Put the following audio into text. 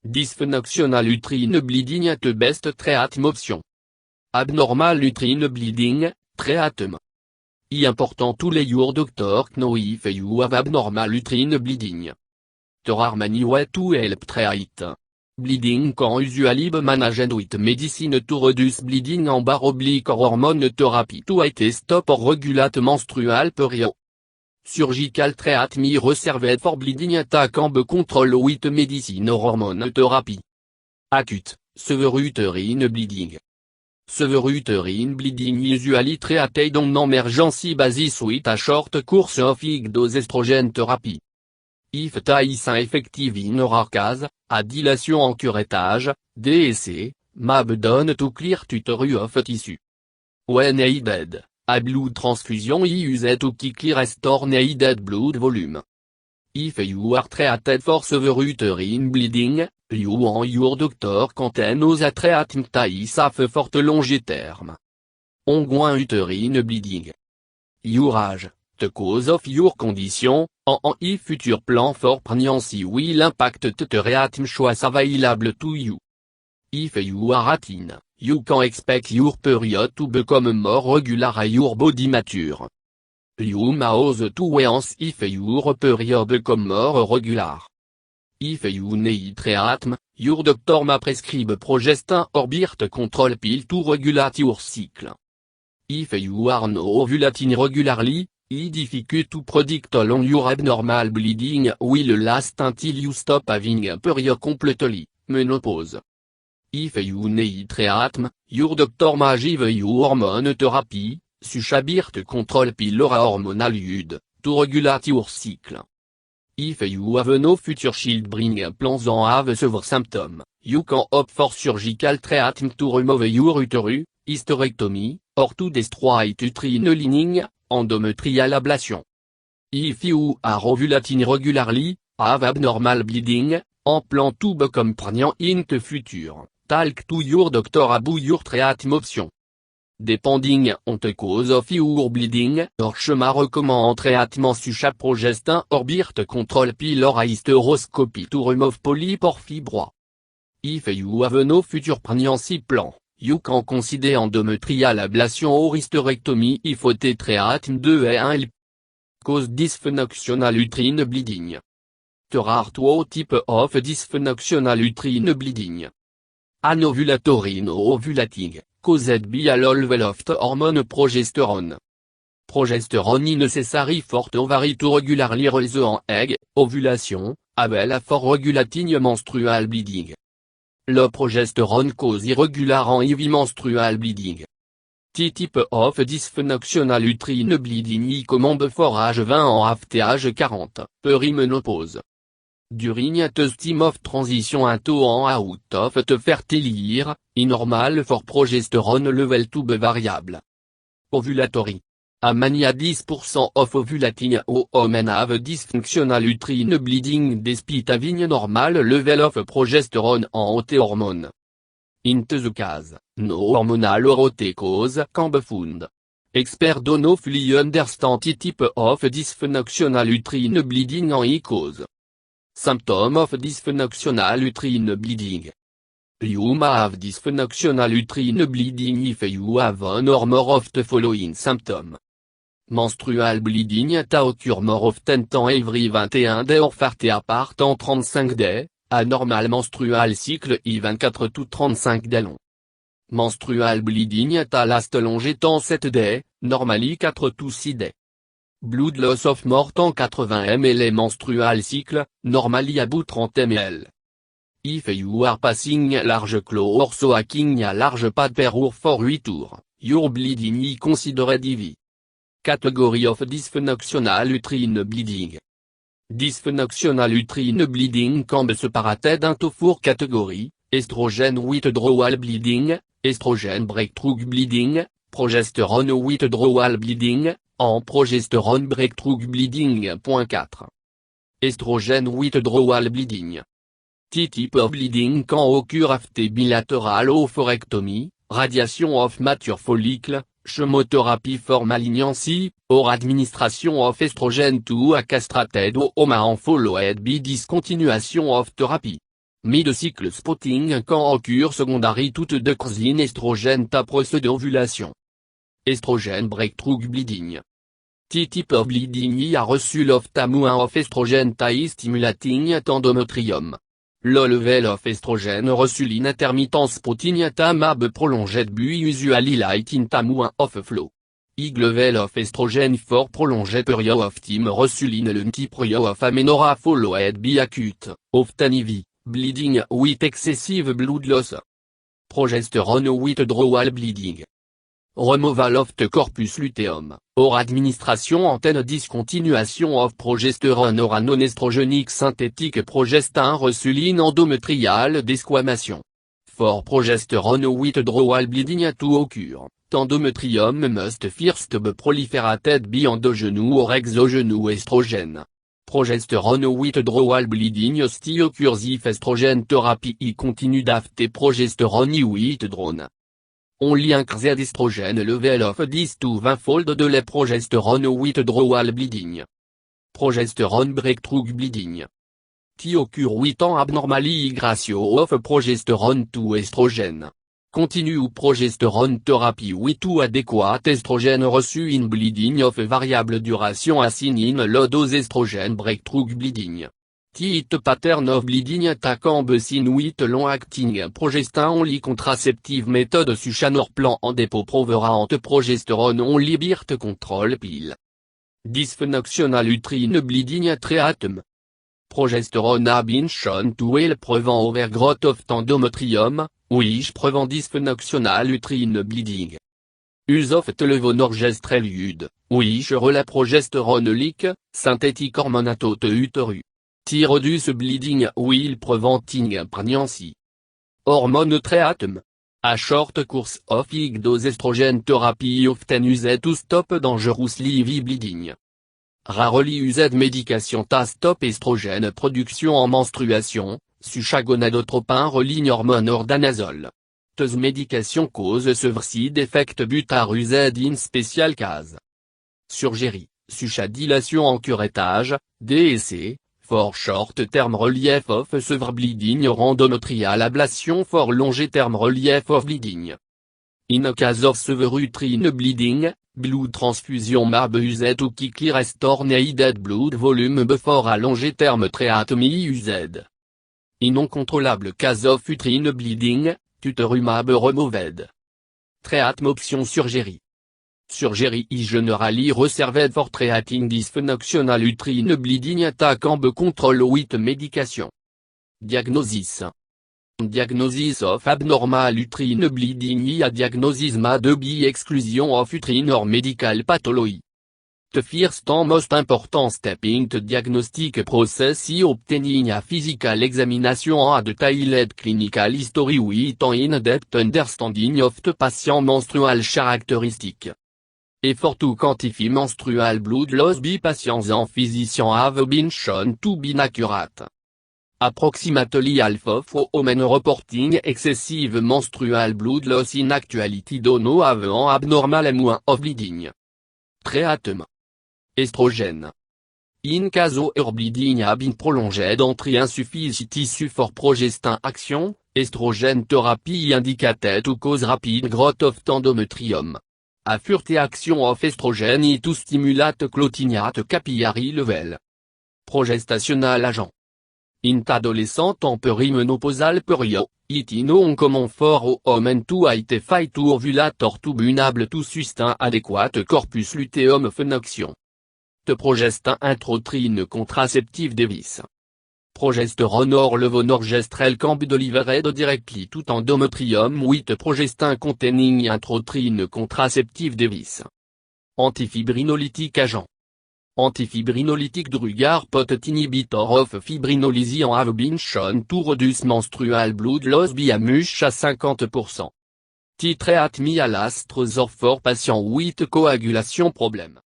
Dysfunctional uterine bleeding at best treatment option. Abnormal uterine bleeding, treatment. Important tous les your doctor know if you have abnormal uterine bleeding. There are many way to help treat bleeding can usually be managed with medicine to reduce bleeding and oblique or hormone therapy to stop or regulate menstrual period. Surgical treatment reserved for bleeding attack and be control with medicine or hormone therapy. Acute, severe uterine bleeding. Severe uterine bleeding usually treated on emergency basis with a short course of high dose estrogen therapy. If it is effective in rare case, a dilation en curettage, DEC, may be done to clear uterus of tissue. When needed, a blood transfusion is used to quickly restore needed blood volume. If you are treated for severe uterine bleeding, you and your doctor can use a treatment is for long term. Ongoing uterine bleeding. Your age, the cause of your condition, and if future plan for pregnancy will impact the treatment choice available to you. If you are 18, you can expect your period to become more regular as your body mature. You may use to wait if your period become more regular. If you need treatment, your doctor may prescribe progestin or birth control pill to regulate your cycle. If you are not ovulating regularly, it's difficult to predict how long your abnormal bleeding will last until you stop having a period completely, menopause. If you need treatment, your doctor may give you hormone therapy, such as birth control pill or hormonal iode, to regulate your cycle. If you have no future childbearing plans and have severe symptoms, you can opt for surgical treatment to remove your uterus, hysterectomy, or to destroy uterine lining, endometrial ablation. If you are ovulating regularly, have abnormal bleeding, and plan to become pregnant in the future, talk to your doctor about your treatment option. Depending on the cause of your bleeding, your may recommend treatment such as progestin or birth control pill or hysteroscopy to remove polyp or fibroid. If you have no future pregnancy plan, you can consider endometrial ablation or hysterectomy if the treatment de 1 cause dysfunctional uterine bleeding. There are two types of dysfunctional uterine bleeding. Anovulatory no ovulating, caused by a low level of the hormone progesterone. Progesterone is necessary for the ovary to regularly raise an egg, ovulation, able for regulating menstrual bleeding. Low progesterone cause irregular and heavy menstrual bleeding. The type of dysfunctional uterine bleeding is common before age 20 and after age 40, perimenopause. During the time of transition into and out of the fertile year, is normal for progesterone level to be variable. Ovulatory. A many 10% of ovulating women have dysfunctional uterine bleeding despite having normal level of progesterone and OT hormone. In the case, no hormonal or OT cause can be found. Experts do not fully understand the type of dysfunctional uterine bleeding and its cause. Symptoms of dysfunctional uterine bleeding. You may have dysfunctional uterine bleeding if you have one or more of the following symptoms. Menstrual bleeding occur more often than every 21 days or 40 apart en 35 days, a normal menstrual cycle is 24 to 35 days long. Menstrual bleeding last longer than 7 days, normally 4 to 6 days. Blood loss of more than 80 ml menstrual cycle, normally about 30 ml. If you are passing large clothes or soaking a large pad per hour for 8 hours, your bleeding is considered heavy. Category of dysfunctional uterine bleeding. Dysfunctional uterine bleeding can be separated into 4 categories: estrogen withdrawal bleeding, estrogen breakthrough bleeding, progesterone withdrawal bleeding, and progesterone breakthrough bleeding. 4. Estrogen withdrawal bleeding. This type of bleeding can occur after bilateral oophorectomy, radiation of mature follicle, chemotherapy for malignancy, or administration of estrogen to a castrated woman followed by discontinuation of therapy. mid-cycle spotting quand occur secondary toute de cousine estrogène ta procès d'ovulation. Estrogène breakthrough bleeding. T-type of bleeding a reçu l'ophtalmo of estrogen tie stimulating endometrium. Le level of estrogen reçu l'intermittence spotting ta mab prolonged bui usually light in tamu of flow. Ig level of estrogen for prolonged period of time reçu le period of amenorrhea followed by acute, ophthalmic, bleeding with excessive blood loss. Progesterone withdrawal bleeding. Removal of the corpus luteum, or administration antenne discontinuation of progesterone or non-estrogenic synthetic progestin reçu endometrial desquamation. For progesterone withdrawal bleeding to occur, endometrium must first be proliferated by endogenu or exogenu estrogen. Progesterone withdrawal bleeding still occurs if estrogen therapy continued after progesterone withdrawn. Only increased estrogen level of 10 to 20-fold de la progesterone withdrawal bleeding. Progesterone breakthrough bleeding. T occur with an abnormally ratio of progesterone to estrogen. Continue progesterone therapy with too adequate estrogen reçu in bleeding of variable duration assigned in low dose estrogen breakthrough bleeding. T pattern of bleeding attaquant seen with long-acting progestin only contraceptive method Suchanor plan en dépôt proverant progesterone only birth control pill. Dysfunctional uterine bleeding treatment. Progesterone have been shown to help prevent overgrowth of endometrium, which prevent dysfunctional uterine bleeding. Use of levonorgestrel which relay progesterone leak, synthetic hormone to uterus. T reduce bleeding while preventing pregnancy. Hormone treatment. A short course of high dose estrogen therapy often used to stop dangerous live bleeding. Rarely used medication to stop estrogen production en menstruation, suchagonadotropin religne hormone ordanazole. These medication cause severe side effect but are used in special case. Surgery, suchadilation en curettage, DEC. For short-term relief of severe bleeding or endometrial ablation for long-term relief of bleeding. In case of severe uterine bleeding, blood transfusion may be used to quickly restore needed blood volume before a long-term treatment used. In uncontrollable case of uterine bleeding, tutoru may be removed. Treatment option surgery. Surgery is generally reserved for treating dysfunctional uterine bleeding attaquant control with medication. Diagnosis. Diagnosis of abnormal uterine bleeding a diagnosis may be exclusion of uterine or medical pathology. The first and most important step in the diagnostic process is obtaining a physical examination and detailed clinical history with an in-depth understanding of the patient menstrual characteristic. Effort to quantify menstrual blood loss by patients and physicians have been shown to be accurate. Approximately half of women reporting excessive menstrual blood loss in actuality do not have an abnormal amount of bleeding. Treatment. Estrogen. In case where bleeding has been prolonged entry insufficient tissue for progestin action, estrogen therapy indicated to cause rapid growth of endometrium. A further action of estrogen to stimulate clotiniate capillary level. Progestational agent. In adolescent en perimenopausal period, it is not common for women to identify to ovulate or to be able to sustain adequate corpus luteum function. The progestin intrauterine contraceptive device. Progesterone or levonorgestrel can be delivered directly to endometrium with progestin containing intrauterine contraceptive device. Antifibrinolytic agent. Antifibrinolytic drug are potent inhibitor of fibrinolysis and have been shown to reduce menstrual blood loss by as much as 50%. Treatment à l'astre for patients with coagulation problem.